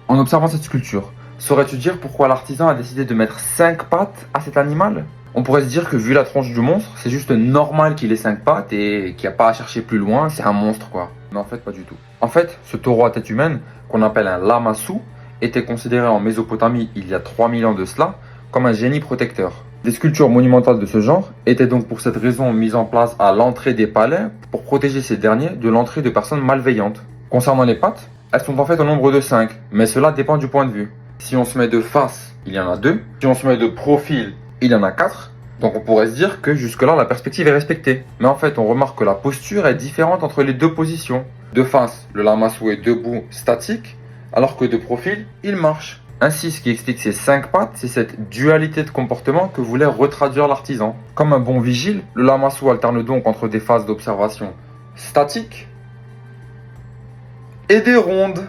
En observant cette sculpture, saurais-tu dire pourquoi l'artisan a décidé de mettre 5 pattes à cet animal? On pourrait se dire que vu la tronche du monstre, c'est juste normal qu'il ait 5 pattes et qu'il n'y a pas à chercher plus loin, c'est un monstre quoi. Mais en fait, pas du tout. En fait, ce taureau à tête humaine, qu'on appelle un lamassu, était considéré en Mésopotamie il y a 3000 ans de cela comme un génie protecteur. Les sculptures monumentales de ce genre étaient donc pour cette raison mises en place à l'entrée des palais pour protéger ces derniers de l'entrée de personnes malveillantes. Concernant les pattes, elles sont en fait au nombre de 5, mais cela dépend du point de vue. Si on se met de face, il y en a 2. Si on se met de profil, il y en a 4. Donc on pourrait se dire que jusque-là la perspective est respectée. Mais en fait on remarque que la posture est différente entre les deux positions. De face, le lamassu est debout, statique, alors que de profil, il marche. Ainsi, ce qui explique ces 5 pattes, c'est cette dualité de comportement que voulait retraduire l'artisan. Comme un bon vigile, le lamassu alterne donc entre des phases d'observation statiques et des rondes.